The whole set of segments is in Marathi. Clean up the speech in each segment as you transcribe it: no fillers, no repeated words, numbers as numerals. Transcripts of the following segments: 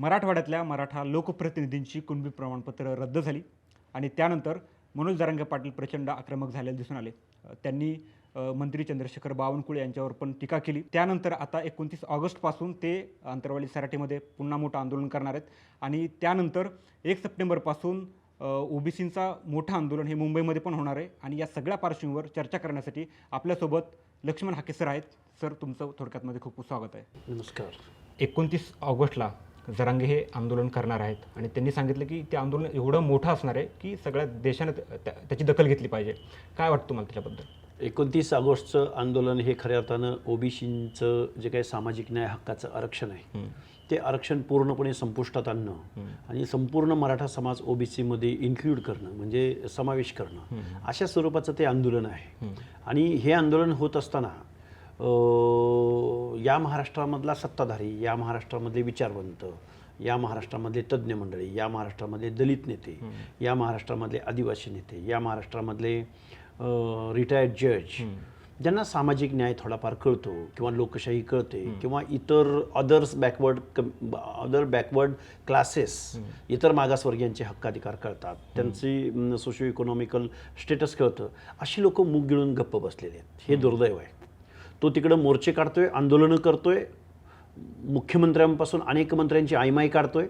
मराठवाड्यातल्या मराठा लोकप्रतिनिधींची कुणबी प्रमाणपत्र रद्द झाली आणि त्यानंतर मनोज जरांगे पाटील प्रचंड आक्रमक झालेले दिसून आले। त्यांनी मंत्री चंद्रशेखर बावनकुळे यांच्यावर पण टीका केली। त्यानंतर आता 29 ऑगस्टपासून ते अंतरवाली सराटीमध्ये पुन्हा मोठं आंदोलन करणार आहेत आणि त्यानंतर 1 सप्टेंबरपासून ओबीसींचा मोठं आंदोलन हे मुंबईमध्ये पण होणार आहे। आणि या सगळ्या पार्श्वभूमीवर चर्चा करण्यासाठी आपल्यासोबत लक्ष्मण हाके सर आहेत। सर, तुमचं थोडक्यातमध्ये खूप स्वागत आहे। नमस्कार। 29 ऑगस्टला जरांगे हे आंदोलन करणार आहेत आणि त्यांनी सांगितलं की ते आंदोलन एवढं मोठं असणार आहे की सगळ्या देशाने त्याची दखल घेतली पाहिजे। काय वाटतं तुम्हाला त्याच्याबद्दल? 29 ऑगस्टचं आंदोलन हे खऱ्या अर्थानं ओबीसींचं जे काही सामाजिक न्याय हक्काचं आरक्षण आहे ते आरक्षण पूर्णपणे संपुष्टात आणणं आणि संपूर्ण मराठा समाज ओबीसीमध्ये इन्क्लूड करणं म्हणजे समावेश करणं अशा स्वरूपाचं ते आंदोलन आहे। आणि हे आंदोलन होत असताना या महाराष्ट्रामधला सत्ताधारी, या महाराष्ट्रामधले विचारवंत, या महाराष्ट्रामधले तज्ज्ञ मंडळी, या महाराष्ट्रामधले दलित नेते, या महाराष्ट्रामधले आदिवासी नेते, या महाराष्ट्रामधले रिटायर्ड जज ज्यांना सामाजिक न्याय थोडाफार कळतो किंवा लोकशाही कळते किंवा इतर अदर बॅकवर्ड क्लासेस, इतर मागासवर्गीयांचे हक्काधिकार कळतात, त्यांची सोशो इकॉनॉमिकल स्टेटस कळतं, अशी लोक मूग गिळून गप्प बसलेले आहेत। हे दुर्दैव आहे। तो तिकडं मोर्चे काढतोय, आंदोलनं करतोय, मुख्यमंत्र्यांपासून अनेक मंत्र्यांची आयमाई काढतोय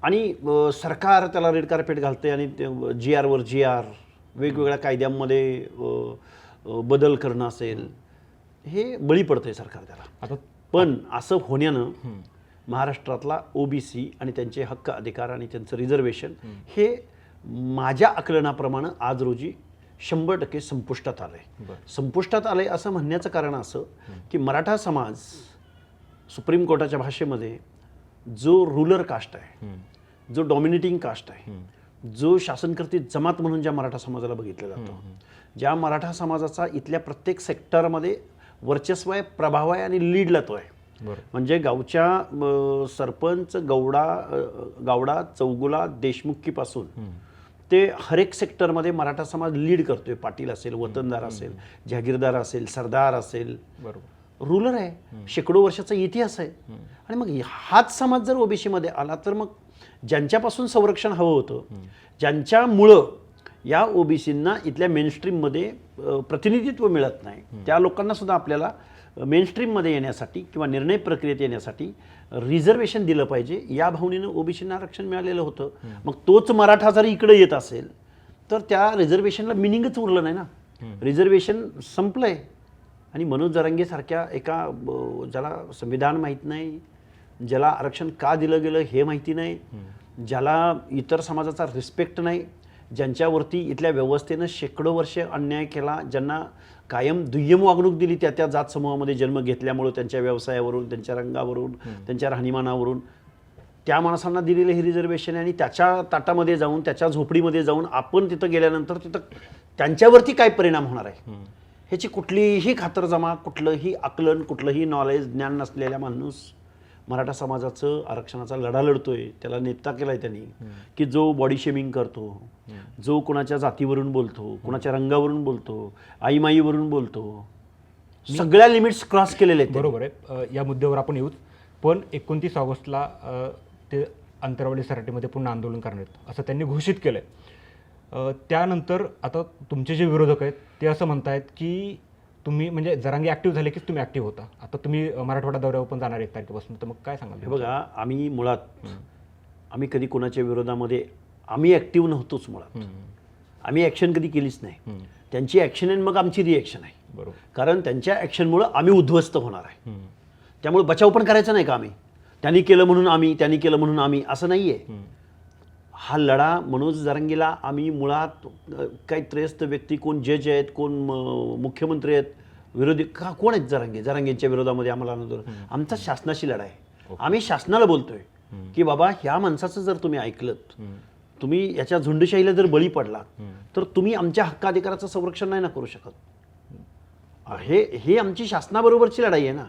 आणि सरकार त्याला रेड कार्पेट घालते आणि GR वर GR, वेगवेगळ्या कायद्यांमध्ये बदल करणं असेल, हे बळी पडतंय सरकार त्याला। पण असं होण्यानं महाराष्ट्रातला ओबीसी आणि त्यांचे हक्क अधिकार आणि त्यांचं रिझर्वेशन हे माझ्या आकलनाप्रमाणे आज रोजी 100% संपुष्टात आलंय। संपुष्टात आलंय असं म्हणण्याचं कारण असं की मराठा समाज सुप्रीम कोर्टाच्या भाषेमध्ये जो रूलर कास्ट आहे, जो डॉमिनेटिंग कास्ट आहे, जो शासनकर्ती जमात म्हणून ज्या मराठा समाजाला बघितलं जातं, ज्या मराठा समाजाचा इथल्या प्रत्येक सेक्टरमध्ये वर्चस्व आहे, प्रभाव आहे आणि लीड लातो आहे। म्हणजे गावच्या सरपंच, गावडा, चौगुला, देशमुखीपासून ते हर एक सेक्टरमध्ये मराठा समाज लीड करतोय। पाटील असेल, वतनदार असेल, जहागीरदार असेल, सरदार असेल, रूलर आहे, शेकडो वर्षाचा इतिहास आहे। आणि मग हाच समाज जर ओबीसीमध्ये आला तर मग ज्यांच्यापासून संरक्षण हवं होतं, ज्यांच्यामुळं या ओबीसींना इथल्या मेनस्ट्रीममध्ये प्रतिनिधित्व मिळत नाही, त्या लोकांना सुद्धा आपल्याला मेनस्ट्रीममध्ये येण्यासाठी किंवा निर्णय प्रक्रियेत येण्यासाठी रिझर्वेशन दिलं पाहिजे, या भावनेनं ओबीसींना आरक्षण मिळालेलं होतं। मग तोच मराठा जर इकडे येत असेल तर त्या रिझर्वेशनला मिनिंगच उरलं नाही ना, रिझर्वेशन संपलंय। आणि मनोज जरांगे सारख्या एका ज्याला संविधान माहीत नाही, ज्याला आरक्षण का दिलं गेलं हे माहिती नाही, ज्याला इतर समाजाचा रिस्पेक्ट नाही, ज्यांच्यावरती इथल्या व्यवस्थेनं शेकडो वर्ष अन्याय केला, ज्यांना कायम दुय्यम वागणूक दिली त्या जात समूहामध्ये जन्म घेतल्यामुळं, त्यांच्या व्यवसायावरून, त्यांच्या रंगावरून, त्यांच्या राहणीमानावरून, त्या माणसांना दिलेलं हे रिझर्वेशन आहे। आणि त्याच्या ताटामध्ये जाऊन, त्याच्या झोपडीमध्ये जाऊन आपण तिथं गेल्यानंतर तिथं त्यांच्यावरती काय परिणाम होणार आहे ह्याची कुठलीही खातरजमा, कुठलंही आकलन, कुठलंही नॉलेज, ज्ञान नसलेल्या माणूस मराठा समाजाचं आरक्षणाचा लढा लढतोय। त्याला नेता केलाय त्यांनी की जो बॉडी शेमिंग करतो, जो कुणाच्या जातीवरून बोलतो, कुणाच्या रंगावरून बोलतो, आईमाईवरून बोलतो, सगळ्या लिमिट्स क्रॉस केलेले आहेत। बरोबर आहे, या मुद्द्यावर आपण येऊच। पण 29 ऑगस्टला ते अंतरवाली सराटीमध्ये पुन्हा आंदोलन करणार आहेत असं त्यांनी घोषित केलं आहे। त्यानंतर आता तुमचे जे विरोधक आहेत ते असं म्हणतायत की तुम्ही म्हणजे जरांगे ॲक्टिव्ह झाले की तुम्ही ॲक्टिव्ह होता, आता तुम्ही मराठवाडा दौऱ्यावर पण जाणार 1 तारखेपासून, तर मग काय सांगाल? हे बघा, आम्ही मुळात आम्ही कधी कोणाच्या विरोधामध्ये आम्ही ॲक्टिव्ह नव्हतोच। मुळात आम्ही ॲक्शन कधी केलीच नाही। त्यांची ॲक्शन आहे मग आमची रिॲक्शन आहे। बरोबर, कारण त्यांच्या ॲक्शनमुळं आम्ही उद्ध्वस्त होणार आहे। त्यामुळे बचाव पण करायचा नाही का आम्ही, त्यांनी केलं म्हणून आम्ही, त्यांनी केलं म्हणून आम्ही, असं नाही आहे। हा लढा मनोज जरांगेला आम्ही मुळात काही त्रयस्थ व्यक्ती, कोण जज आहेत, कोण मुख्यमंत्री आहेत, विरोधी कोण आहेत जरांगेंच्या विरोधामध्ये आम्हाला आमचा शासनाशी लढा आहे। आम्ही शासनाला बोलतोय की बाबा ह्या माणसाचं जर तुम्ही ऐकलत, तुम्ही याच्या झुंडशाहीला जर बळी पडलात तर तुम्ही आमच्या हक्काधिकाराचं संरक्षण नाही ना करू शकत। हे आमची शासनाबरोबरची लढाई आहे ना।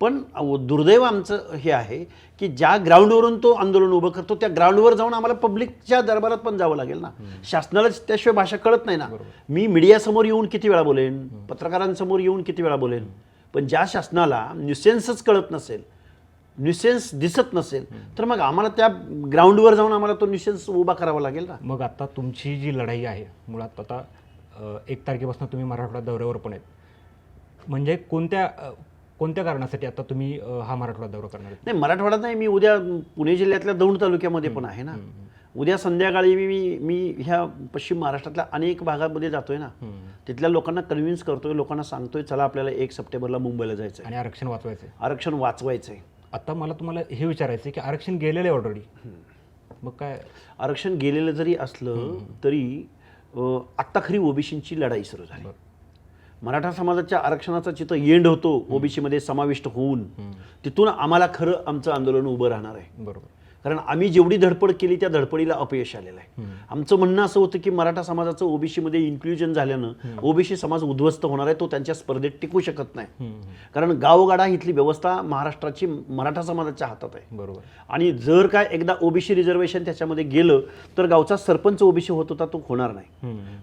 पण दुर्दैव आमचं हे आहे की ज्या ग्राउंडवरून तो आंदोलन उभं करतो त्या ग्राउंडवर जाऊन आम्हाला पब्लिकच्या दरबारात पण जावं लागेल ना। शासनाला त्याशिवाय भाषा कळत नाही ना। मी मीडियासमोर येऊन किती वेळा बोलेन, पत्रकारांसमोर येऊन किती वेळा बोलेन, पण ज्या शासनाला न्यूसेन्सच कळत नसेल, न्युसेन्स दिसत नसेल तर मग आम्हाला त्या ग्राउंडवर जाऊन आम्हाला तो न्युसेन्स उभा करावा लागेल ना. मग आता तुमची जी लढाई आहे मुळात आता 1 तारखेपासून तुम्ही मराठवाडा दौऱ्यावर पण आहेत, म्हणजे कोणत्या कारणासाठी आता तुम्ही हा मराठवाडा दौरा करणार आहेत? नाही, मराठवाडा नाही, मी उद्या पुणे जिल्ह्यातल्या दौंड तालुक्यामध्ये पण आहे ना. उद्या संध्याकाळी मी ह्या पश्चिम महाराष्ट्रातल्या अनेक भागामध्ये जातोय ना. तिथल्या लोकांना कन्व्हिन्स करतोय, लोकांना सांगतोय चला आपल्याला 1 सप्टेंबरला मुंबईला जायचं आहे, आणि आरक्षण वाचवायचं आहे. आरक्षण वाचवायचं आहे. आता मला तुम्हाला हे विचारायचं आहे की आरक्षण गेलेलं आहे ऑलरेडी, मग काय? आरक्षण गेलेलं जरी असलं तरी आत्ता खरी ओबीसीची लढाई सुरू झाली. मराठा समाजाच्या आरक्षणाचा जिथं एंड होतो ओबीसीमध्ये समाविष्ट होऊन, तिथून आम्हाला खरं आमचं आंदोलन उभं राहणार आहे. बरोबर. कारण आम्ही जेवढी धडपड केली त्या धडपडीला अपयश आलेलं आहे. आमचं म्हणणं असं होतं की मराठा समाजाचं ओबीसीमध्ये इन्क्ल्युजन झाल्यानं ओबीसी समाज उद्ध्वस्त होणार आहे, तो त्यांच्या स्पर्धेत टिकू शकत नाही. कारण गावगाडा इथली व्यवस्था महाराष्ट्राची मराठा समाजाच्या हातात आहे. बरोबर. आणि जर काय एकदा ओबीसी रिझर्वेशन त्याच्यामध्ये गेलं तर गावचा सरपंच ओबीसी होत होता तो होणार नाही,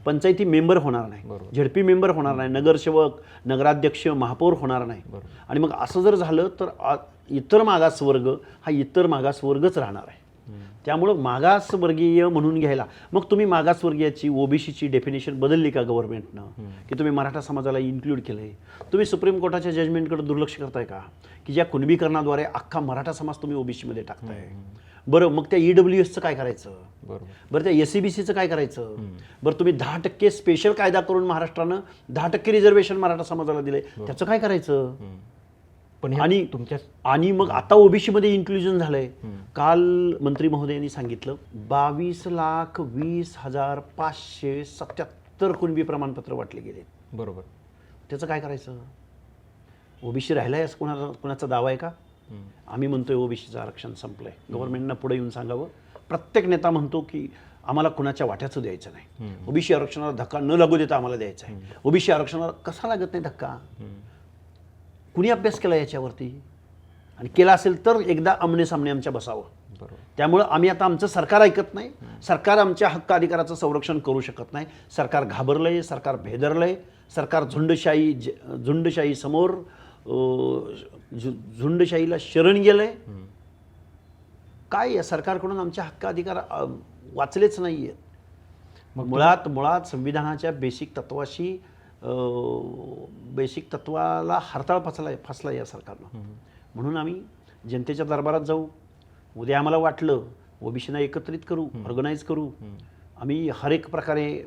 पंचायती मेंबर होणार नाही, झेडपी मेंबर होणार नाही, नगरसेवक, नगराध्यक्ष, महापौर होणार नाही. आणि मग असं जर झालं तर इतर मागासवर्ग हा इतर मागासवर्गच राहणार आहे. त्यामुळं मागासवर्गीय म्हणून घ्यायला, मग तुम्ही मागासवर्गीयाची ओबीसीची डेफिनेशन बदलली का गव्हर्नमेंटनं, की तुम्ही मराठा समाजाला इन्क्लूड केलंय? तुम्ही सुप्रीम कोर्टाच्या जजमेंटकडे दुर्लक्ष करताय का, की ज्या कुणबीकरणाद्वारे अख्खा मराठा समाज तुम्ही ओबीसीमध्ये टाकताय? बरं, मग त्या EWSचं काय करायचं? बरं, त्या SCBCचं काय करायचं? बरं, तुम्ही 10% स्पेशल कायदा करून महाराष्ट्रानं 10% रिझर्वेशन मराठा समाजाला दिलंय, त्याचं काय करायचं? आणि मग आता ओबीसी मध्ये इन्क्लुजन झालंय. काल मंत्री महोदयांनी सांगितलं 22,20,577 कुणबी प्रमाणपत्र वाटले गेले. बरोबर. त्याचं काय करायचं? ओबीसी राहिलाय असं कुणाचा दावा आहे का? आम्ही म्हणतोय ओबीसीचं आरक्षण संपलंय. गव्हर्नमेंटनं पुढे येऊन सांगावं. प्रत्येक नेता म्हणतो की आम्हाला कुणाच्या वाट्याचं द्यायचं नाही, ओबीसी आरक्षणाला धक्का न लागू देता आम्हाला द्यायचं आहे. ओबीसी आरक्षणाला कसा लागत नाही धक्का? कुणी अभ्यास केला याच्यावरती? आणि केला असेल तर एकदा आमने सामने आमच्या बसावं. त्यामुळं आम्ही आता आमचं सरकार ऐकत नाही, सरकार आमच्या हक्क अधिकाराचं संरक्षण करू शकत नाही. सरकार घाबरलंय, सरकार भेदरलंय, सरकार झुंडशाही समोर झुंडशाहीला शरण गेलंय. काय या सरकारकडून आमच्या हक्क अधिकार वाचलेच नाही आहेत. मुळात संविधानाच्या बेसिक तत्वाला हरताळ फसला या सरकारनं. म्हणून आम्ही जनतेच्या दरबारात जाऊ. उद्या आम्हाला वाटलं ओबीसीना एकत्रित करू, ऑर्गनाईज करू, आम्ही हर एक प्रकारे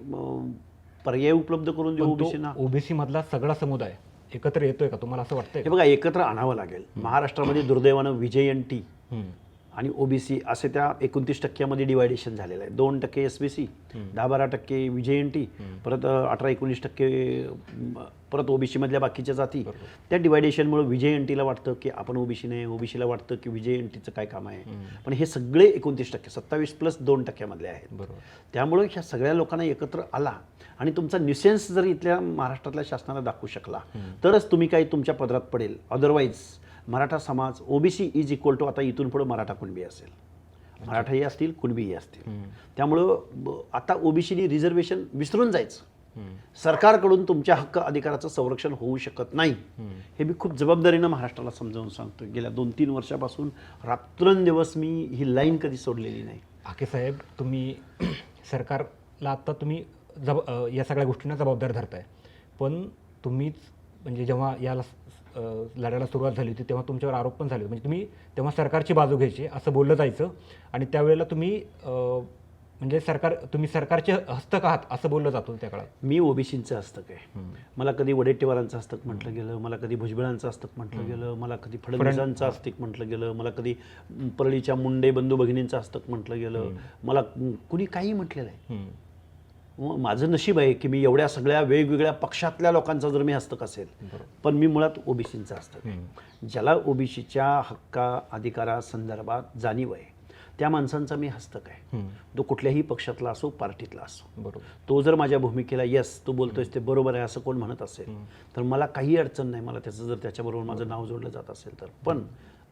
पर्याय उपलब्ध करून देऊ ओबीसीना. ओबीसी मधला सगळा समुदाय एकत्र येतोय का तुम्हाला असं वाटतंय? हे बघा, एकत्र आणावं लागेल. महाराष्ट्रामध्ये दुर्दैवानं VJNT आणि ओबीसी असे त्या 29% डिवायडेशन झालेलं आहे. 2% SBC, 10-12% VJNT, परत 18-19% परत ओबीसी मधल्या बाकीच्या जाती. त्या डिवायडेशनमुळे VJNTला वाटतं की आपण ओबीसी नाही, ओबीसीला वाटतं की VJNTचं काय काम आहे. पण हे सगळे 29%, 27+2% मधले आहेत. त्यामुळे ह्या सगळ्या लोकांना एकत्र आला आणि तुमचा न्युसेन्स जर इथल्या महाराष्ट्रातल्या शासनाला दाखवू शकला तरच तुम्ही काही तुमच्या पदरात पडेल. अदरवाईज मराठा समाज ओबीसी इज इक्वल टू आता इथून पुढे मराठा कुणबी असेल, मराठाही असतील, कुणबीही असतील. त्यामुळं आता ओबीसीनी रिझर्वेशन विसरून जायचं. सरकारकडून तुमच्या हक्क अधिकाराचं संरक्षण होऊ शकत नाही हे मी खूप जबाबदारीनं महाराष्ट्राला समजावून सांगतो. गेल्या 2-3 वर्षापासून रात्रंदिवस मी ही लाईन कधी सोडलेली नाही. आके साहेब, तुम्ही सरकारला आता तुम्ही या सगळ्या गोष्टींना जबाबदार धरताय, पण तुम्हीच म्हणजे जेव्हा याला लढायला सुरुवात झाली होती तेव्हा तुमच्यावर आरोप पण झाले, म्हणजे तुम्ही तेव्हा सरकारची बाजू घ्यायची असं बोललं जायचं आणि त्यावेळेला तुम्ही म्हणजे तुम्ही सरकारचे हस्तक आहात असं बोललं जातं त्या काळात. मी ओबीसींचं हस्तक आहे. मला कधी वडेट्टीवारांचं हस्तक म्हटलं गेलं, मला कधी भुजबळांचं हस्तक म्हटलं गेलं, मला कधी फडणवीसांचं हस्तक म्हटलं गेलं, मला कधी परळीच्या मुंडे बंधू भगिनींचं हस्तक म्हटलं गेलं, मला कुणी काही म्हटलेलं आहे. माझं नशीब आहे की मी एवढ्या सगळ्या वेगवेगळ्या पक्षातल्या लोकांचा जर मी हस्तक असेल, पण मी मुळात ओबीसींचा हस्तक आहे. ज्याला ओबीसीच्या हक्का अधिकारा संदर्भात जाणीव आहे त्या माणसांचा मी हस्तक आहे. तो कुठल्याही पक्षातला असो, पार्टीतला असो. तो जर माझ्या भूमिकेला यस तू बोलतोयस ते बरोबर आहे असं कोण म्हणत असेल तर मला काही अडचण नाही, मला त्याचं जर त्याच्याबरोबर माझं नाव जोडलं जात असेल तर. पण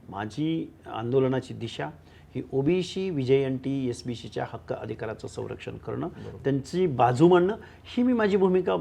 माझी आंदोलनाची दिशा ही ओबीसी, VJNT, SBCच्या हक्क अधिकाराचं संरक्षण करणं, त्यांची बाजू मांडणं, ही मी माझी भूमिका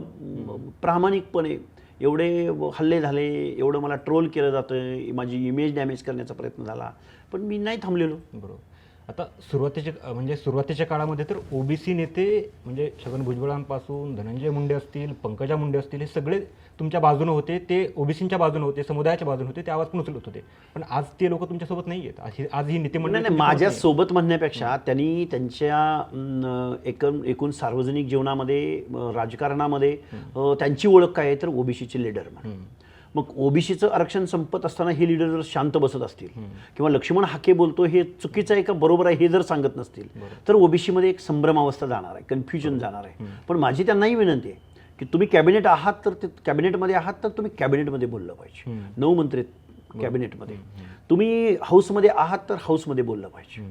प्रामाणिकपणे एवढे हल्ले झाले, एवढं मला ट्रोल केलं जातं, माझी इमेज डॅमेज करण्याचा प्रयत्न झाला, पण मी नाही थांबलेलो. बरोबर. आता सुरुवातीच्या काळामध्ये तर ओबीसी नेते म्हणजे छगन भुजबळांपासून धनंजय मुंडे असतील, पंकजा मुंडे असतील, हे सगळे तुमच्या बाजूने होते, ते ओबीसींच्या बाजूने होते, समुदायाच्या बाजूने होते, ते आवाज पण उचलत होते. पण आज ते लोक तुमच्यासोबत नाही आहेत. आज ही नीती मंडळी नाही, माझ्या सोबत म्हणण्यापेक्षा त्यांनी त्यांच्या एकूण सार्वजनिक जीवनामध्ये, राजकारणामध्ये त्यांची ओळख काय आहे तर ओबीसीचे लीडर म्हणून. मग ओबीसीचं आरक्षण संपत असताना हे लीडर जर शांत बसत असतील किंवा लक्ष्मण हाके बोलतो हे चुकीचं आहे का बरोबर आहे हे जर सांगत नसतील तर ओबीसीमध्ये एक संभ्रमावस्था जाणार आहे, कन्फ्युजन जाणार आहे. पण माझी त्यांनाही विनंती आहे की तुम्ही कॅबिनेट आहात तर ते कॅबिनेटमध्ये आहात तर तुम्ही कॅबिनेटमध्ये बोललं पाहिजे. 9 मंत्री कॅबिनेटमध्ये. तुम्ही हाऊसमध्ये आहात तर हाऊसमध्ये बोललं पाहिजे.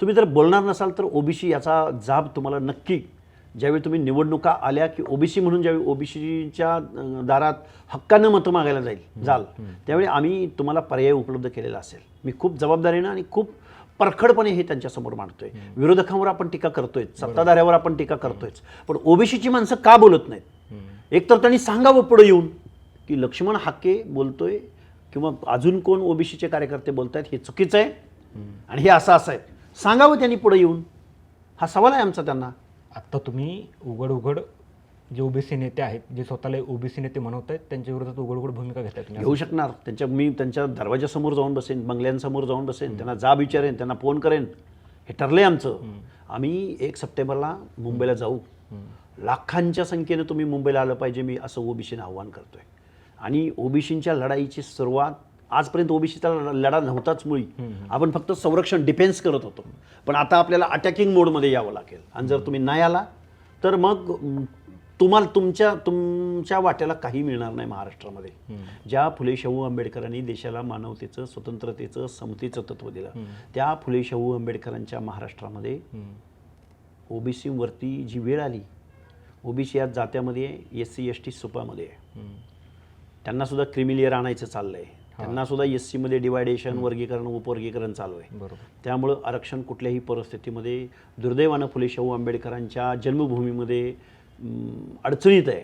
तुम्ही जर बोलणार नसाल तर ओबीसी याचा जाब तुम्हाला नक्की, ज्यावेळी तुम्ही निवडणुका आल्या की ओबीसी म्हणून ज्यावेळी ओबीसीच्या दारात हक्कानं मतं मागायला जाल त्यावेळी आम्ही तुम्हाला पर्याय उपलब्ध केलेला असेल. मी खूप जबाबदारीनं आणि खूप परखडपणे हे त्यांच्यासमोर मांडतोय. विरोधकांवर आपण टीका करतोय, सत्ताधाऱ्यावर आपण टीका करतोय, पण ओबीसीची माणसं का बोलत नाहीत? एकतर त्यांनी सांगावं पुढे येऊन की लक्ष्मण हाके बोलतोय किंवा अजून कोण ओबीसीचे कार्यकर्ते बोलतायत हे चुकीचं आहे आणि हे असं आहे, सांगावं त्यांनी पुढे येऊन. हा सवाल आहे आमचा त्यांना. आत्ता तुम्ही उघड जे ओबीसी नेते आहेत, जे स्वतःला ओबीसी नेते म्हणवत आहेत, त्यांच्या विरोधात उघड भूमिका घेताय तुम्ही? घेऊ शकणार. मी त्यांच्या दरवाजासमोर जाऊन बसेन, बंगल्यांसमोर जाऊन बसेन, त्यांना जाब विचारेन, त्यांना फोन करेन. हे ठरलंय आमचं. आम्ही 1 सप्टेंबरला मुंबईला जाऊ. लाखांच्या संख्येनं तुम्ही मुंबईला आलं पाहिजे, मी असं ओबीसीनं आव्हान करतोय. आणि ओबीसींच्या लढाईची सुरुवात, आजपर्यंत ओबीसीचा लढा नव्हताच मुळी. आपण फक्त संरक्षण, डिफेन्स करत होतो. पण आता आपल्याला अटॅकिंग मोडमध्ये यावं लागेल. आणि जर तुम्ही नाही आला तर मग तुम्हाला तुमच्या वाट्याला काही मिळणार नाही महाराष्ट्रामध्ये. ज्या फुले शाहू आंबेडकरांनी देशाला मानवतेचं, स्वतंत्रतेचं, समतेचं तत्व दिलं, त्या फुले शाहू आंबेडकरांच्या महाराष्ट्रामध्ये ओबीसीवरती जी वेळ आली, ओबीसी या जात्यामध्ये SC ST सुपामध्ये आहे, त्यांना सुद्धा क्रिमिलियर आणायचं चाललंय, त्यांना सुद्धा SC मध्ये डिवायडेशन, वर्गीकरण, उपवर्गीकरण चालू आहे. त्यामुळं आरक्षण कुठल्याही परिस्थितीमध्ये दुर्दैवानं फुले शाहू आंबेडकरांच्या जन्मभूमीमध्ये अडचणीत आहे.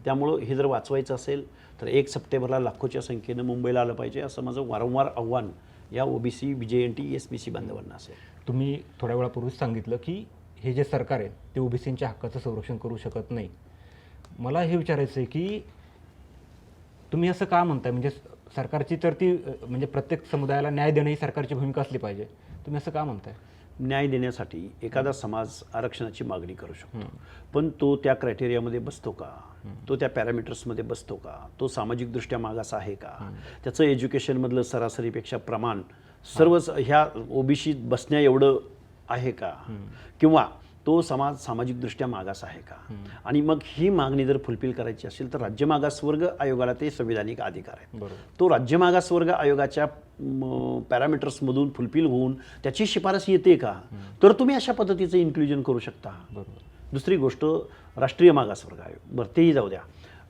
त्यामुळं हे जर वाचवायचं असेल तर 1 सप्टेंबरला लाखोच्या संख्येनं मुंबईला आलं पाहिजे, असं माझं वारंवार आव्हान या ओबीसी, BJNT, SBC बांधवांना असेल. तुम्ही थोड्या वेळापूर्वीच सांगितलं की हे जे सरकार आहे ते ओबीसींच्या हक्काचं संरक्षण करू शकत नाही. मला हे विचारायचं आहे की तुम्ही असं का म्हणताय? म्हणजे सरकारची तर ती म्हणजे प्रत्येक समुदायाला न्याय देणं ही सरकारची भूमिका असली पाहिजे. तुम्ही असं का म्हणताय? न्याय देण्यासाठी एखादा समाज आरक्षणाची मागणी करू शकतो, पण तो त्या क्रायटेरियामध्ये बसतो का? तो त्या पॅरामीटर्समध्ये बसतो का? तो सामाजिकदृष्ट्या मागास आहे का? त्याचं एज्युकेशनमधलं सरासरीपेक्षा प्रमाण सर्वच ह्या ओबीसी बसण्या एवढं आहे का? किंवा तो समाज सामाजिकदृष्ट्या मागास आहे का? आणि मग ही मागणी जर फुलफिल करायची असेल तर राज्य मागासवर्ग आयोगाला ते संविधानिक अधिकार आहे. तो राज्य मागासवर्ग आयोगाच्या पॅरामीटर्समधून फुलफिल होऊन त्याची शिफारस येते का? तर तुम्ही अशा पद्धतीचं इन्क्लुजन करू शकता. दुसरी गोष्ट, राष्ट्रीय मागासवर्ग आयोग, बरं तेही जाऊ द्या.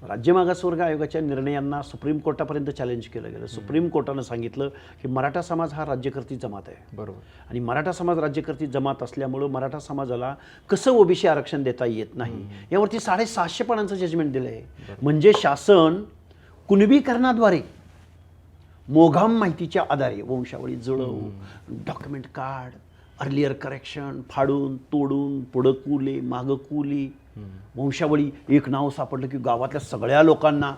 राज्य मागासवर्ग आयोगाच्या निर्णयांना सुप्रीम कोर्टापर्यंत चॅलेंज केलं गेलं. सुप्रीम कोर्टानं सांगितलं की मराठा समाज हा राज्यकर्ती जमात आहे. आणि मराठा समाज राज्यकर्ती जमात असल्यामुळं मराठा समाजाला कसं ओबीसी आरक्षण देता येत नाही यावरती 650 पानांचं जजमेंट दिलं आहे. म्हणजे शासन कुणबीकरणाद्वारे, मोघाम माहितीच्या आधारे वंशावळी जुळव, डॉक्युमेंट कार्ड, अर्लियर करेक्शन, फाडून तोडून पुढं कुले मागं कुली, वंशावळी, एक नाव सापडलं की गावातल्या सगळ्या लोकांना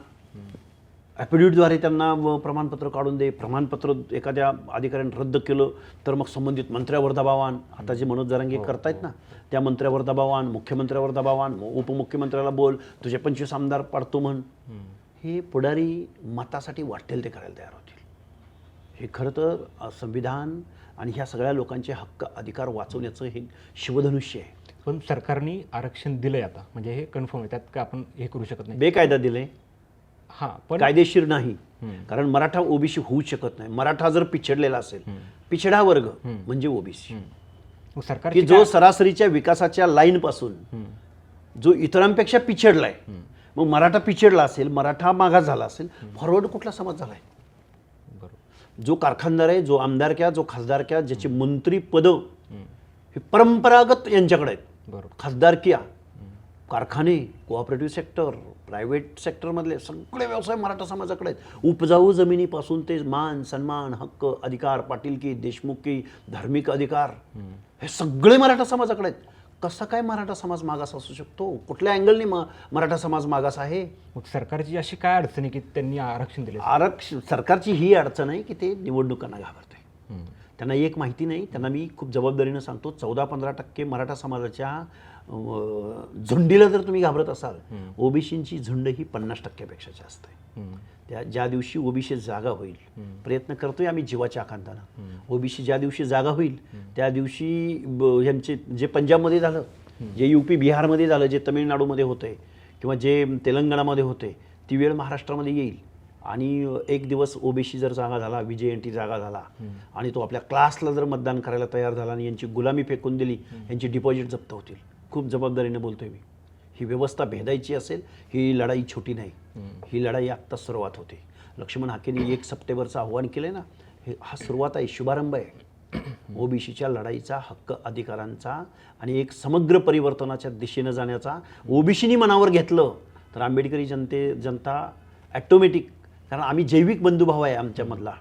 ॲफिडेव्हिटद्वारे त्यांना प्रमाणपत्र काढून दे. प्रमाणपत्र एखाद्या अधिकाऱ्याने रद्द केलं तर मग संबंधित मंत्र्यावर दबावान, आता जे मनोज जरांगे करतायत ना, त्या मंत्र्यावर दबावान, मुख्यमंत्र्यावर दबावान, उपमुख्यमंत्र्याला बोल, तुझे 25 आमदार पाडतो म्हण. हे पुढारी मतासाठी वाटेल ते करायला तयार होतील. हे खरं तर संविधान आणि ह्या सगळ्या लोकांचे हक्क अधिकार वाचवण्याचं हे शिवधनुष्य आहे. पण सरकारने आरक्षण दिलंय आता, म्हणजे हे कन्फर्म आहे, त्यात काय आपण हे करू शकत नाही. बेकायदा दिले, हां, पण कायदेशीर नाही. कारण मराठा ओबीसी होऊ शकत नाही. मराठा जर पिछडलेला असेल, पिछडा वर्ग म्हणजे ओबीसी, सरकार की जो सरासरीच्या विकासाच्या लाईन पासून जो इतरांपेक्षा पिछडलाय. मग मराठा पिछडला असेल, मराठा मागास झाला असेल, फॉरवर्ड कुठला समाज झालाय? जो कारखानदार आहे, जो आमदारक्या, जो खासदारक्या, ज्याची मंत्री पद हे परंपरागत यांच्याकडे आहेत, खासदारक्या, कारखाने, कोऑपरेटिव्ह सेक्टर, प्रायव्हेट सेक्टरमधले सगळे व्यवसाय मराठा समाजाकडे आहेत. उपजाऊ जमिनीपासून ते मान सन्मान हक्क अधिकार पाटीलकी देशमुखी धार्मिक अधिकार हे सगळे मराठा समाजाकडे आहेत. कसा काय मराठा समाज मागास असू शकतो? कुठल्या अँगलने मराठा समाज मागास आहे? मग सरकारची अशी काय अडचण आहे की त्यांनी आरक्षण दिले? सरकारची ही अडचण आहे की ते निवडणुकांना घाबरते. त्यांना एक माहिती नाही. त्यांना मी खूप जबाबदारीनं सांगतो, 14-15% मराठा समाजाच्या झुंडीला जर तुम्ही घाबरत असाल, ओबीसींची झुंड ही 50%पेक्षा जास्त आहे. त्या ज्या दिवशी ओबीसी जागा होईल, प्रयत्न करतोय आम्ही जीवाच्या आकांतानं, ओबीसी ज्या दिवशी जागा होईल त्या दिवशी ह्यांचे जे पंजाबमध्ये झालं, जे यूपी बिहारमध्ये झालं, जे तमिळनाडूमध्ये होते किंवा जे तेलंगणामध्ये होते, ती वेळ महाराष्ट्रामध्ये येईल. आणि एक दिवस ओबीसी जर जागा झाला, VJNT जागा झाला आणि तो आपल्या क्लासला जर मतदान करायला तयार झाला आणि यांची गुलामी फेकून दिली, यांची डिपॉझिट जप्त होतील. खूप जबाबदारीने बोलतोय मी. ही व्यवस्था भेदायची असेल, ही लढाई छोटी नाही, ही लढाई आत्ताच सुरुवात होते. लक्ष्मण हाकेंनी 1 सप्टेंबरचं आव्हान केलंय ना, हा सुरुवात आहे, शुभारंभ आहे ओबीसीच्या लढाईचा, हक्क अधिकारांचा आणि एक समग्र परिवर्तनाच्या दिशेनं जाण्याचा. ओबीसीनी मनावर घेतलं तर आंबेडकरी जनता ॲटोमॅटिक, कारण आम्ही जैविक बंधुभाव आहे आमच्यामधला.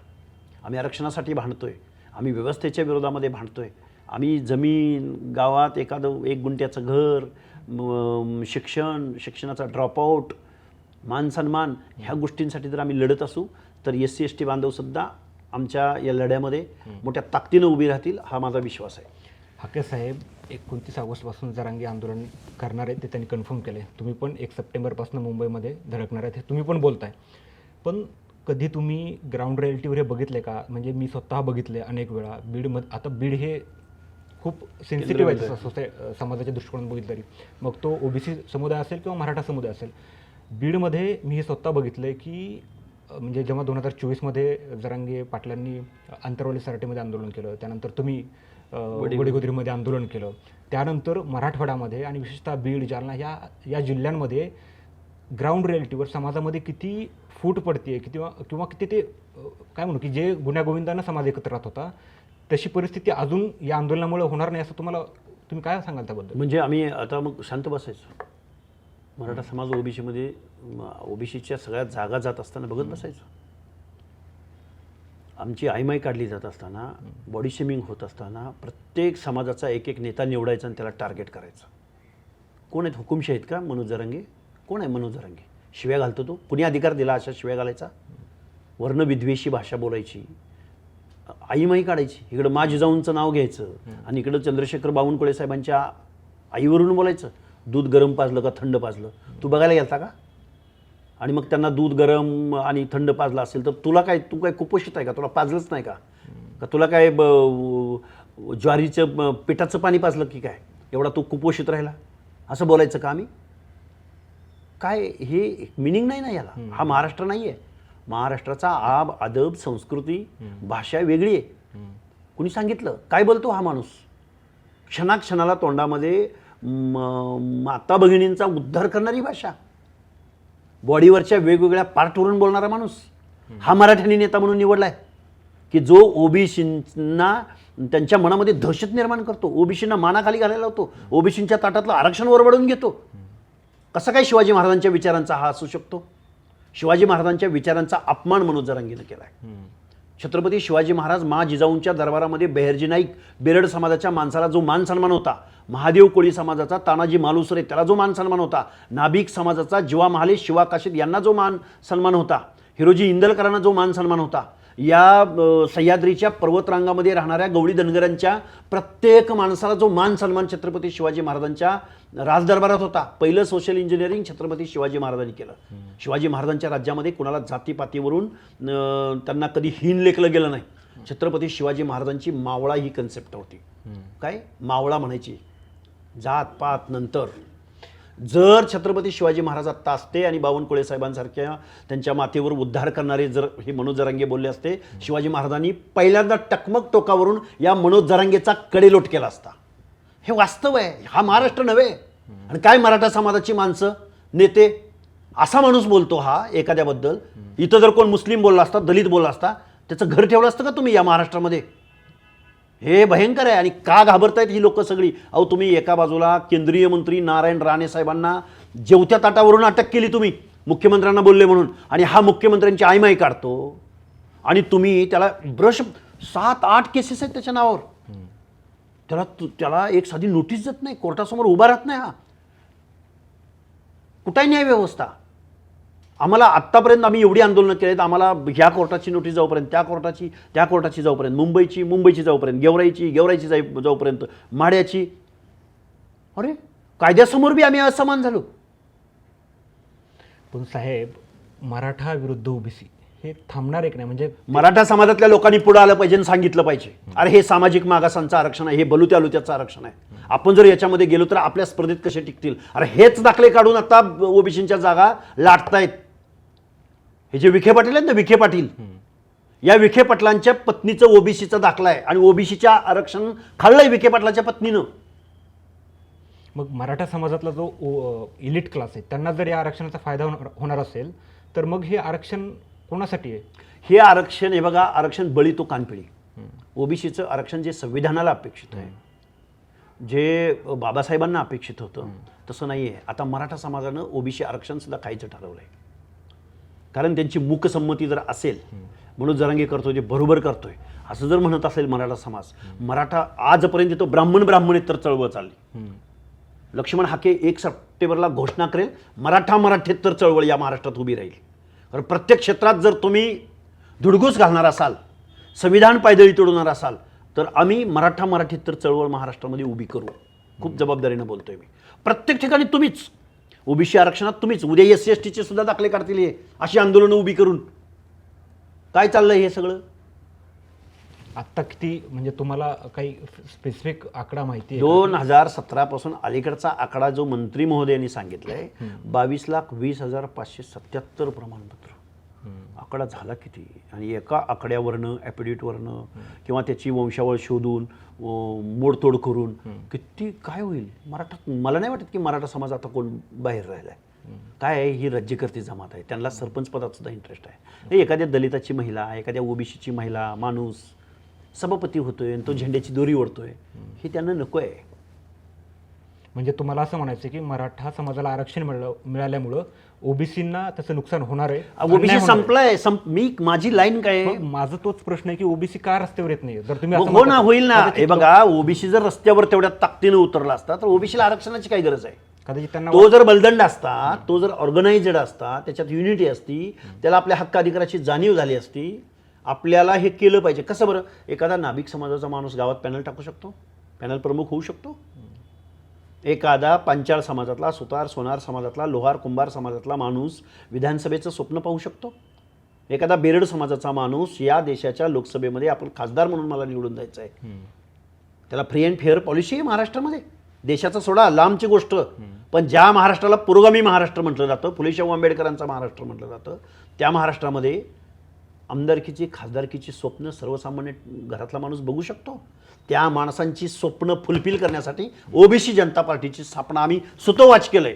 आम्ही आरक्षणासाठी भांडतोय, आम्ही व्यवस्थेच्या विरोधामध्ये भांडतोय, आम्ही जमीन गावात एखादं 1 गुंठ्याचं घर, शिक्षणाचा ड्रॉपआउट, मान सन्मान ह्या गोष्टींसाठी जर आम्ही लढत असू तर SC ST बांधवसुद्धा आमच्या या लढ्यामध्ये मोठ्या ताकदीनं उभी राहतील, हा माझा विश्वास आहे. हाके साहेब 29 ऑगस्टपासून जरांगे आंदोलन करणार आहेत ते त्यांनी कन्फर्म केलं आहे. तुम्ही पण 1 सप्टेंबरपासून मुंबईमध्ये धडकणार आहेत हे तुम्ही पण बोलताय. पण कधी तुम्ही ग्राउंड रिॲलिटीवर हे बघितले का? म्हणजे मी स्वतः बघितले अनेक वेळा. आता बीड हे खूप सेन्सिटिव्ह आहे समाजाच्या दृष्टिकोनातून बघितलं तरी, मग तो ओबीसी समुदाय असेल किंवा मराठा समुदाय असेल. बीडमध्ये मी हे स्वतः बघितलं आहे की म्हणजे जेव्हा 2024मध्ये जरांगे पाटलांनी आंतरवाली सराटीमध्ये आंदोलन केलं, त्यानंतर तुम्ही वडीगोद्रीमध्ये आंदोलन केलं, त्यानंतर मराठवाड्यामध्ये आणि विशेषतः बीड जालना या जिल्ह्यांमध्ये ग्राउंड रिॲलिटीवर समाजामध्ये किती फूट पडते किंवा किती ते काय म्हणू की जे गुण्यागोविंदानं समाज एकत्र राहत होता, तशी परिस्थिती अजून या आंदोलनामुळे होणार नाही असं तुम्ही काय सांगाल त्याबद्दल? म्हणजे आम्ही आता मग शांत बसायचो. मराठा समाज ओबीसीच्या सगळ्या जागा जात असताना बघत बसायचो. आमची आयमाई काढली जात असताना, बॉडी शेमिंग होत असताना प्रत्येक समाजाचा एक नेता निवडायचा आणि त्याला टार्गेट करायचं. कोण आहेत? हुकुमशाही आहेत का मनोज जरांगे? कोण आहे मनोज जरांगे? शिव्या घालतो तो? कुणी अधिकार दिला अशा शिव्या घालायचा? वर्णविद्वेषी भाषा बोलायची, आईमाई काढायची. इकडं मा जिजाऊंचं नाव घ्यायचं आणि इकडं चंद्रशेखर बावनकुळे साहेबांच्या आईवरून बोलायचं. दूध गरम पाजलं का थंड पाजलं? तू बघायला गेलता का? आणि मग त्यांना दूध गरम आणि थंड पाजलं असेल तर तू काय कुपोषित आहे का? तुला पाजलंच नाही का? तुला काय ज्वारीचं पिठाचं पाणी पाजलं की काय एवढा तू कुपोषित राहिला? असं बोलायचं का आम्ही? काय हे मिनिंग नाही ना याला. हा महाराष्ट्र नाही आहे. महाराष्ट्राचा आब अदब संस्कृती भाषा वेगळी आहे. कुणी सांगितलं? काय बोलतो हा माणूस? क्षणाक्षणाला तोंडामध्ये माता भगिनींचा उद्धार करणारी भाषा, बॉडीवरच्या वेगवेगळ्या पार्टवरून बोलणारा माणूस हा मराठ्यांनी नेता म्हणून निवडलाय की जो ओबीसींना त्यांच्या मनामध्ये दहशत निर्माण करतो, ओबीसींना मानाखाली घालायला होतो, ओबीसींच्या ताटातलं आरक्षण वरवडून घेतो. कसं काय शिवाजी महाराजांच्या विचारांचा हा असू शकतो? शिवाजी महाराजांच्या विचारांचा अपमान मनोज जरांगेनं केला आहे. छत्रपती शिवाजी महाराज मा जिजाऊंच्या दरबारामध्ये बेहरजी नाईक बेरड समाजाच्या माणसाला जो मान सन्मान होता, महादेव कोळी समाजाचा तानाजी मालुसरे त्याला जो मान सन्मान होता, नाभिक समाजाचा जीवा महाले शिवा काशीद यांना जो मान सन्मान होता, हिरोजी इंदलकरांना जो मान सन्मान होता, या सह्याद्रीच्या पर्वतरांगामध्ये राहणाऱ्या गवळी धनगरांच्या प्रत्येक माणसाला जो मान सन्मान छत्रपती शिवाजी महाराजांच्या राजदरबारात होता. पहिलं सोशल इंजिनिअरिंग छत्रपती शिवाजी महाराजांनी केलं. शिवाजी महाराजांच्या राज्यामध्ये कुणाला जातीपातीवरून त्यांना कधी हीन लेखलं गेलं नाही. छत्रपती शिवाजी महाराजांची मावळा ही कन्सेप्ट होती. काय मावळा म्हणायची? जात पात नंतर. जर छत्रपती शिवाजी महाराज आत्ता असते आणि बावनकुळे साहेबांसारख्या त्यांच्या माथेवर उद्धार करणारे जर हे मनोज जरांगे बोलले असते, शिवाजी महाराजांनी पहिल्यांदा टकमक टोकावरून या मनोज जरांगेचा कडेलोट केला असता. हे वास्तव आहे. हा महाराष्ट्र नव्हे. आणि काय मराठा समाजाची माणसं नेते असा माणूस बोलतो हा एखाद्याबद्दल. इथं जर कोण मुस्लिम बोलला असता, दलित बोलला असता, त्याचं घर ठेवलं असतं का तुम्ही या महाराष्ट्रामध्ये? हे भयंकर आहे. आणि का घाबरतायत ही लोक सगळी? अहो तुम्ही एका बाजूला केंद्रीय मंत्री नारायण राणे साहेबांना जेवत्या ताटावरून अटक केली तुम्ही. मुख्यमंत्र्यांना बोलले म्हणून, आणि हा मुख्यमंत्र्यांची आयमाई काढतो आणि तुम्ही त्याला ब्रश 7-8 केसेस आहेत त्याच्या नावावर. त्याला एक साधी नोटीस देत नाही, कोर्टासमोर उभा राहत नाही. हा कुठे न्याय व्यवस्था? आम्हाला आत्तापर्यंत आम्ही एवढी आंदोलनं केलीत, आम्हाला ह्या कोर्टाची नोटीस जाऊपर्यंत, त्या कोर्टाची जाऊपर्यंत, मुंबईची जाऊपर्यंत, गेवराईची जाऊपर्यंत, माढ्याची. अरे कायद्यासमोर बी आम्ही असमान झालो. पण साहेब, मराठा विरुद्ध ओबीसी हे थांबणार एक नाही. म्हणजे मराठा समाजातल्या लोकांनी पुढे आलं पाहिजे आणि सांगितलं पाहिजे, अरे हे सामाजिक मागासांचं आरक्षण आहे, हे बलुत्याचं आरक्षण आहे. आपण जर याच्यामध्ये गेलो तर आपल्या स्पर्धेत कसे टिकतील? अरे हेच दाखले काढून आता ओबीसीच्या जागा लाटतायत. हे जे विखे पाटील आहेत ना, विखे पाटील, या विखे पाटलांच्या पत्नीचं ओबीसीचा दाखला आहे आणि ओबीसीच्या आरक्षण खाल्लंय विखे पाटलाच्या पत्नीनं. मग मराठा समाजातला जो इलिट क्लास आहे त्यांना जर या आरक्षणाचा फायदा होणार असेल तर मग हे आरक्षण कोणासाठी आहे? हे आरक्षण, हे बघा, आरक्षण बळी तो कानपिळी. ओबीसीचं आरक्षण जे संविधानाला अपेक्षित आहे, जे बाबासाहेबांना अपेक्षित होतं, तसं नाही आहे. आता मराठा समाजानं ओबीसी आरक्षण सुद्धा खायचं ठरवलं आहे. कारण त्यांची मूकसंमती जर असेल, मनोज जरांगे करतोय, जे बरोबर करतोय असं जर म्हणत असेल मराठा समाज, मराठा आजपर्यंत तो ब्राह्मणेतर चळवळ चालली. लक्ष्मण हाके 1 सप्टेंबरला घोषणा करेल, मराठेतर चळवळ या महाराष्ट्रात उभी राहील. कारण प्रत्येक क्षेत्रात जर तुम्ही धुडगूस घालणार असाल, संविधान पायदळी तोडणार असाल, तर आम्ही मराठेतर चळवळ महाराष्ट्रामध्ये उभी करू. खूप जबाबदारीनं बोलतोय मी. प्रत्येक ठिकाणी तुम्हीच ओबीसी आरक्षणात तुम्हीच, उद्या SC/STचे सुद्धा दाखले काढतील हे अशी आंदोलनं उभी करून. काय चाललंय हे सगळं? आत्ता किती, म्हणजे तुम्हाला काही स्पेसिफिक आकडा माहिती आहे? 2017 पासून अलीकडचा आकडा जो मंत्री महोदयांनी सांगितलाय, 22,20,577 प्रमाणपत्र. आकडा झाला किती? आणि एका आकड्यावरनं, ॲफिडेव्हिटवरनं किंवा त्याची वंशावळ शोधून मोडतोड करून किती काय होईल मराठा? मला नाही वाटत की मराठा समाज आता कोण बाहेर राहिला आहे. काय आहे, ही राज्यकर्ते जमात आहे, त्यांना सरपंच पदात सुद्धा इंटरेस्ट आहे. एखाद्या दलिताची महिला, एखाद्या ओबीसीची महिला माणूस सभापती होतोय आणि तो झेंड्याची दोरी ओढतोय, हे त्यांना नको आहे. म्हणजे तुम्हाला असं म्हणायचं की मराठा समाजाला आरक्षण मिळाल्यामुळं ओबीसींना त्याचं नुकसान होणार आहे? ओबीसी संपलाय. माझी लाईन काय आहे? माझा तोच प्रश्न आहे की ओबीसी का रस्त्यावर येत नाही? जर तुम्ही हो ना, होईल ना. हे बघा, ओबीसी जर रस्त्यावर तेवढ्या ताकदीनं उतरला असता तर ओबीसीला आरक्षणाची काय गरज आहे? कदाचित त्यांना तो जर बलदंड असता, तो जर ऑर्गनाइज्ड असता, त्याच्यात युनिटी असती, त्याला आपल्या हक्क अधिकाराची जाणीव झाली असती. आपल्याला हे केलं पाहिजे. कसं बरं? एखादा नाभिक समाजाचा माणूस गावात पॅनल टाकू शकतो, पॅनल प्रमुख होऊ शकतो. एखादा पांचाळ समाजातला, सुतार सोनार समाजातला, लोहार कुंभार समाजातला माणूस विधानसभेचं स्वप्न पाहू शकतो. एखादा बेरड समाजाचा माणूस या देशाच्या लोकसभेमध्ये आपण खासदार म्हणून मला निवडून जायचं आहे, त्याला फ्री अँड फेअर पॉलिसी आहे महाराष्ट्रामध्ये. देशाचा सोडा, लांबची गोष्ट, पण ज्या महाराष्ट्राला पुरोगामी महाराष्ट्र म्हटलं जातं, फुले शाहू आंबेडकरांचा महाराष्ट्र म्हटलं जातं, त्या महाराष्ट्रामध्ये आमदारकीची, खासदारकीची स्वप्न सर्वसामान्य घरातला माणूस बघू शकतो. त्या माणसांची स्वप्न फुलफिल करण्यासाठी ओबीसी जनता पार्टीची स्थापना आम्ही सुतोवाच केलंय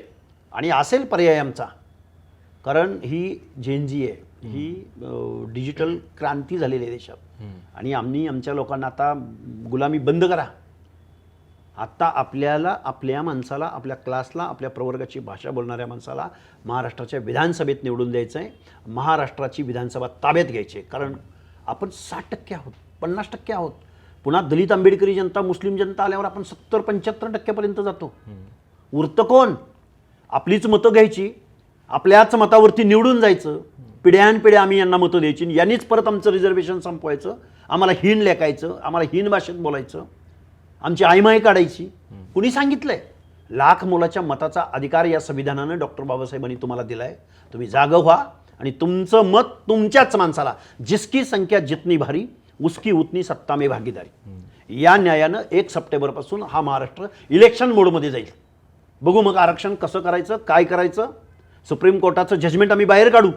आणि असेल पर्याय आमचा. कारण ही जेनजी आहे, ही डिजिटल क्रांती झालेली आहे देशात आणि आम्ही आमच्या लोकांना आता गुलामी बंद करा. आता आपल्याला, आपल्या माणसाला, आपल्या क्लासला, आपल्या प्रवर्गाची भाषा बोलणाऱ्या माणसाला महाराष्ट्राच्या विधानसभेत निवडून द्यायचं आहे. महाराष्ट्राची विधानसभा ताब्यात घ्यायची आहे. कारण आपण 60% आहोत, 50% आहोत. पुन्हा दलित, आंबेडकरी जनता, मुस्लिम जनता आल्यावर आपण 70-75% जातो. उरतं कोण? आपलीच मतं घ्यायची, आपल्याच मतावरती निवडून जायचं. पिढ्यानपिढ्या आम्ही यांना मतं द्यायची, यांनीच परत आमचं रिझर्वेशन संपवायचं, आम्हाला हीन लेखायचं, आम्हाला हीन भाषेत बोलायचं, आमची आयमाई काढायची. कुणी सांगितलंय? लाख मोलाच्या मताचा अधिकार या संविधानानं डॉक्टर बाबासाहेबांनी तुम्हाला दिलाय. तुम्ही जागं व्हा आणि तुमचं मत तुमच्याच माणसाला, जिसकी संख्या जितनी भारी उसकी उतनी सत्ता में भागीदारी, या न्यायानं 1 सप्टेंबरपासून हा महाराष्ट्र इलेक्शन मोडमध्ये जाईल. बघू मग आरक्षण कसं करायचं, काय करायचं. सुप्रीम कोर्टाचं जजमेंट आम्ही बाहेर काढू.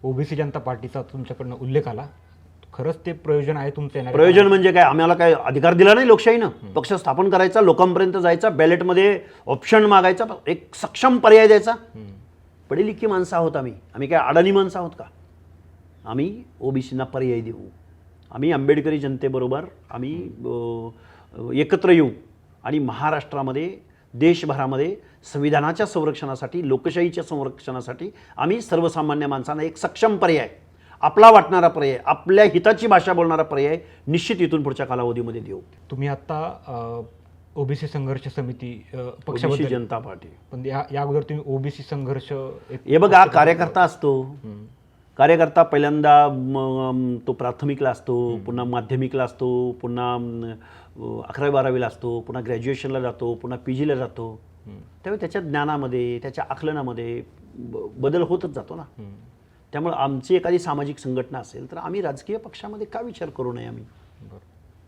ओबीसी जनता पार्टीचा तुमच्याकडनं उल्लेख आला, खरंच ते प्रयोजन आहे तुमचं? प्रयोजन म्हणजे काय? आम्हाला काय अधिकार दिला नाही लोकशाहीनं? पक्ष स्थापन करायचा, लोकांपर्यंत जायचा, बॅलेटमध्ये ऑप्शन मागायचा, एक सक्षम पर्याय द्यायचा. पडेलिखी माणसं आहोत आम्ही. आम्ही काय अडाणी माणसं आहोत का? आम्ही ओबीसींना पर्याय देऊ. आम्ही आंबेडकरी जनतेबरोबर आम्ही एकत्र येऊ आणि महाराष्ट्रामध्ये देशभरामध्ये संविधानाच्या संरक्षणासाठी, लोकशाहीच्या संरक्षणासाठी आम्ही सर्वसामान्य माणसांना एक सक्षम पर्याय, आपला वाटणारा पर्याय, आपल्या हिताची भाषा बोलणारा पर्याय निश्चित इथून पुढच्या कालावधीमध्ये देऊ. तुम्ही आता ओबीसी संघर्ष समिती ओबीसी पक्षाबद्दल, जनता पार्टी, पण या अगोदर तुम्ही ओबीसी संघर्ष हे बघा, कार्यकर्ता असतो. कार्यकर्ता पहिल्यांदा तो प्राथमिकला असतो, पुन्हा माध्यमिकला असतो, पुन्हा 11वी-12वीला असतो, पुन्हा ग्रॅज्युएशनला जातो, पुन्हा PGला जातो. त्यावेळी त्याच्या ज्ञानामध्ये, त्याच्या आकलनामध्ये बदल होतच जातो ना. त्यामुळे आमची एखादी सामाजिक संघटना असेल तर आम्ही राजकीय पक्षामध्ये का विचार करू नये आम्ही,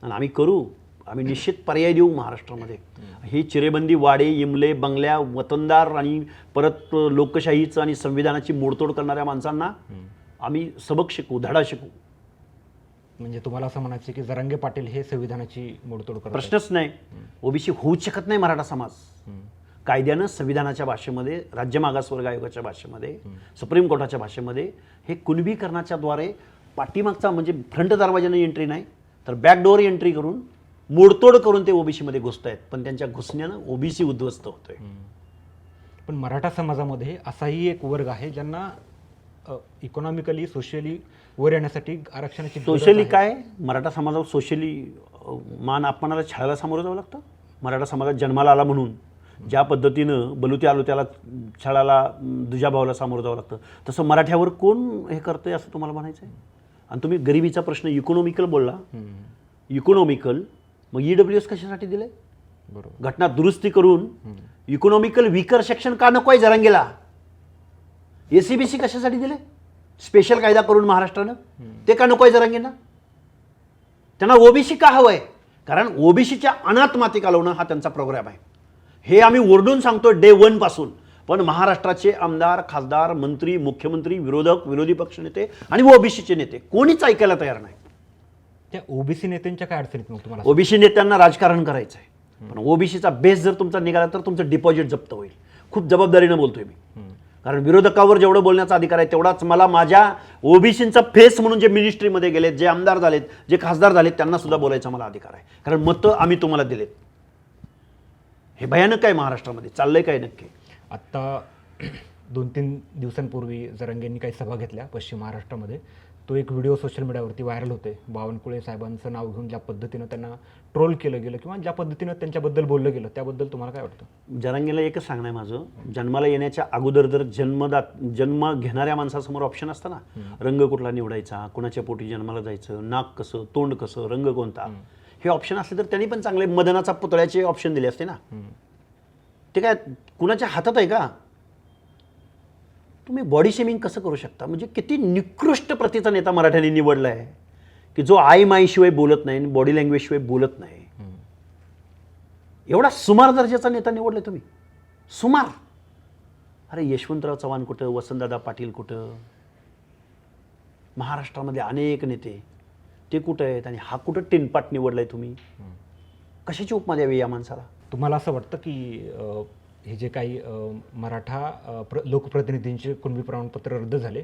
आणि आम्ही करू. आम्ही निश्चित पर्याय देऊ महाराष्ट्रामध्ये. ही चिरेबंदी, वाडे, इमले, बंगल्या, वतनदार आणि परत लोकशाहीचं आणि संविधानाची मोडतोड करणाऱ्या माणसांना आम्ही सबक शिकवू, धडा शिकवू. म्हणजे तुम्हाला असं म्हणायचं की जरांगे पाटील हे संविधानाची मोडतोड करतात? प्रश्नच नाही. ओबीसी होऊच शकत नाही मराठा समाज. कायद्यानं संविधानाच्या भाषेमध्ये, राज्य मागासवर्ग आयोगाच्या भाषेमध्ये, सुप्रीम कोर्टाच्या भाषेमध्ये हे कुणबीकरणाच्या द्वारे पाठीमागचा म्हणजे फ्रंट दरवाजानं एंट्री नाही तर बॅकडोअर एंट्री करून मोडतोड करून ते ओबीसीमध्ये घुसत आहेत. पण त्यांच्या घुसण्यानं ओबीसी उद्ध्वस्त होतोय. पण मराठा समाजामध्ये असाही एक वर्ग आहे ज्यांना इकॉनॉमिकली, सोशली वर येण्यासाठी आरक्षणाची गरज सोशली आहे. काय, मराठा समाजावर सोशली मान अपमानाला, छळाला सामोरं जावं लागतं. मराठा समाजात जन्माला आला म्हणून ज्या पद्धतीनं बलुते आलो त्याला छळाला, दुजाभावाला सामोरं जावं लागतं, तसं मराठ्यावर कोण हे करतंय असं तुम्हाला म्हणायचं आहे? आणि तुम्ही गरिबीचा प्रश्न इकॉनॉमिकल बोलला. इकॉनॉमिकल, मग EWS कशासाठी दिले? बरोबर. घटना दुरुस्ती करून इकॉनॉमिकल वीकर सेक्शन का नको आहे जरांगेला? ACBC कशासाठी दिले? स्पेशल कायदा करून महाराष्ट्रानं, ते का नको आहे जरांगेंना? त्यांना ओबीसी का हवं आहे? कारण ओबीसीच्या अनाथ माती घालवणं हा त्यांचा प्रोग्राम आहे. हे आम्ही ओरडून सांगतो डे 1 पासून. पण महाराष्ट्राचे आमदार, खासदार, मंत्री, मुख्यमंत्री, विरोधक, विरोधी पक्षनेते आणि ओबीसीचे नेते कोणीच ऐकायला तयार नाही. त्या ओबीसी नेत्यांच्या काय अडचणीत मग तुम्हाला? ओबीसी नेत्यांना राजकारण करायचं आहे, पण ओबीसीचा बेस जर तुमचा निघाला तर तुमचं डिपॉझिट जप्त होईल. खूप जबाबदारीनं बोलतोय मी. कारण विरोधकावर जेवढं बोलण्याचा अधिकार आहे तेवढाच मला माझ्या ओबीसींचा फेस म्हणून जे मिनिस्ट्रीमध्ये गेलेत, जे आमदार झालेत, जे खासदार झालेत, त्यांना सुद्धा बोलायचा मला अधिकार आहे. कारण मतं आम्ही तुम्हाला दिलेत. हे भयानक आहे महाराष्ट्रामध्ये, चाललंय काय नक्की? आत्ता 2-3 दिवसांपूर्वी जरांगेंनी काही सभा घेतल्या पश्चिम महाराष्ट्रामध्ये. तो एक व्हिडिओ सोशल मीडियावरती व्हायरल होते. बावनकुळे साहेबांचं नाव घेऊन ज्या पद्धतीनं त्यांना ट्रोल केलं गेलं किंवा ज्या पद्धतीनं त्यांच्याबद्दल बोललं गेलं, त्याबद्दल तुम्हाला काय वाटतं? जरांगेला एकच सांगणं आहे माझं, जन्माला येण्याच्या अगोदर जर जन्म घेणाऱ्या माणसासमोर ऑप्शन असतं ना, रंग कुठला निवडायचा, कुणाच्या पोटी जन्माला जायचं, नाक कसं, तोंड कसं, रंग कोणता, हे ऑप्शन असले तर त्यांनी पण चांगले मदनाचा पुतळ्याचे ऑप्शन दिले असते ना. ते काय कुणाच्या हातात आहे का? तुम्ही बॉडी शेमिंग कसं करू शकता? म्हणजे किती निकृष्ट प्रतीचा नेता मराठ्यांनी निवडला आहे की जो आई माईशिवाय बोलत नाही, बॉडी लँग्वेजशिवाय बोलत नाही. एवढा सुमार दर्जाचा नेता निवडलाय तुम्ही, सुमार. अरे यशवंतराव चव्हाण कुठं, वसंतदादा पाटील कुठं? महाराष्ट्रामध्ये अनेक नेते, ते कुठं आहेत? आणि हा कुठं टिनपाट निवडलाय तुम्ही? कशाची उपमा द्यावी या माणसाला? तुम्हाला असं वाटतं की हे जे काही मराठा लोकप्रतिनिधींचे कुणबी प्रमाणपत्र रद्द झाले,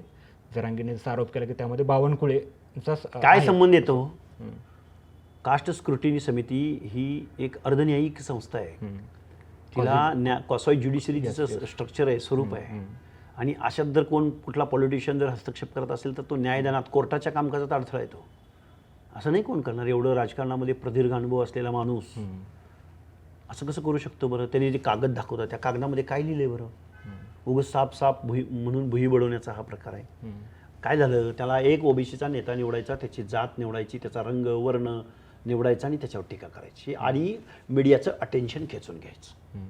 जरांगेने जसा आरोप केला की त्यामध्ये बावनकुळेचा काय संबंध येतो? कास्ट स्क्रुटिनी समिती ही एक अर्धन्यायिक संस्था आहे. तिला कॉसॉय ज्युडिशरी तिचं स्ट्रक्चर आहे, स्वरूप आहे. आणि अशात जर कुठला पॉलिटिशियन जर हस्तक्षेप करत असेल तर तो न्यायदानात, कोर्टाच्या कामकाजात अडथळा येतो. असं नाही कोण करणार? एवढं राजकारणामध्ये प्रदीर्घ अनुभव असलेला माणूस असं कसं करू शकतो बरं? त्यांनी जे कागद दाखवतात त्या कागदामध्ये काय लिहिलंय बरं? उगाच साप म्हणून भुई बडवण्याचा हा प्रकार आहे. काय झालं? त्याला एक ओबीसीचा नेता निवडायचा, त्याची जात निवडायची, त्याचा रंग वर्ण निवडायचा आणि त्याच्यावर टीका करायची आणि मीडियाचं अटेन्शन खेचून घ्यायचं.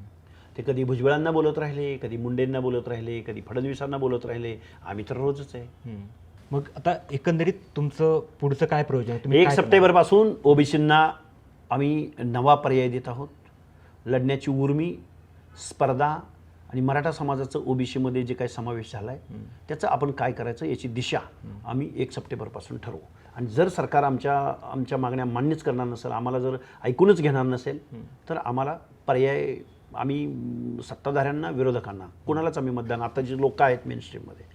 ते कधी भुजबळांना बोलत राहिले, कधी मुंडेंना बोलत राहिले, कधी फडणवीसांना बोलत राहिले. आम्ही तर रोजच आहे. मग आता एकंदरीत तुमचं पुढचं काय प्रयोजन? तुम्ही 1 सप्टेंबरपासून ओबीसींना आम्ही नवा पर्याय देत आहोत. लढण्याची उर्मी, स्पर्धा आणि मराठा समाजाचं ओबीसीमध्ये जे काही समावेश झाला आहे त्याचं आपण काय करायचं याची दिशा आम्ही 1 सप्टेंबरपासून ठरवू. आणि जर सरकार आमच्या मागण्या मान्यच करणार नसेल, आम्हाला जर ऐकूनच घेणार नसेल, तर आम्हाला पर्याय, आम्ही सत्ताधाऱ्यांना, विरोधकांना, कोणालाच आम्ही मतदान, आता जे लोक आहेत मेनस्ट्रीममध्ये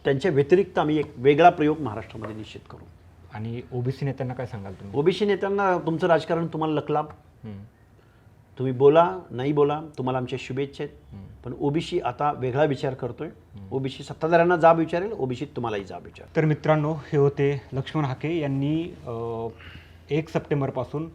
त्यांच्या व्यतिरिक्त आम्ही एक वेगळा प्रयोग महाराष्ट्रामध्ये निश्चित करू. आणि ओबीसी नेत्यांना काय सांगाल तुम्ही? ओबीसी नेत्यांना तुमचं राजकारण तुम्हाला लकलाभ, तुम्ही बोला नाही बोला, तुम्हाला आमच्या शुभेच्छा आहेत. पण ओबीसी आता वेगळा विचार करतोय. ओबीसी सत्ताधाऱ्यांना जाब विचारेल, ओबीसी तुम्हालाही जाब विचारेल. तर मित्रांनो, हे होते लक्ष्मण हाके यांनी 1 सप्टेंबरपासून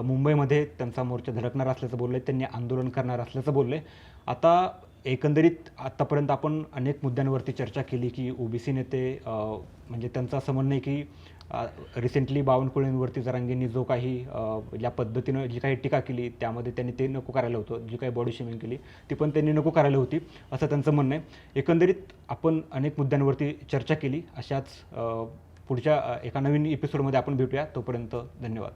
मुंबईमध्ये त्यांचा मोर्चा धडकणार असल्याचं बोलले, त्यांनी आंदोलन करणार असल्याचं बोलले. आता एकंदरीत आत्तापर्यंत आपण अनेक मुद्द्यांवरती चर्चा केली की ओबीसी नेते म्हणजे त्यांचं असं म्हणणं आहे की रिसेंटली बावनकुळेंवरती जरांगेंनी जो काही ज्या पद्धतीनं जी काही टीका केली त्यामध्ये त्यांनी ते नको करायला होतं, जी काही बॉडी शेमिंग केली ती पण त्यांनी नको करायला होती, असं त्यांचं म्हणणं आहे. एकंदरीत आपण अनेक मुद्द्यांवरती चर्चा केली. अशाच पुढच्या एका नवीन एपिसोडमध्ये आपण भेटूया. तोपर्यंत धन्यवाद.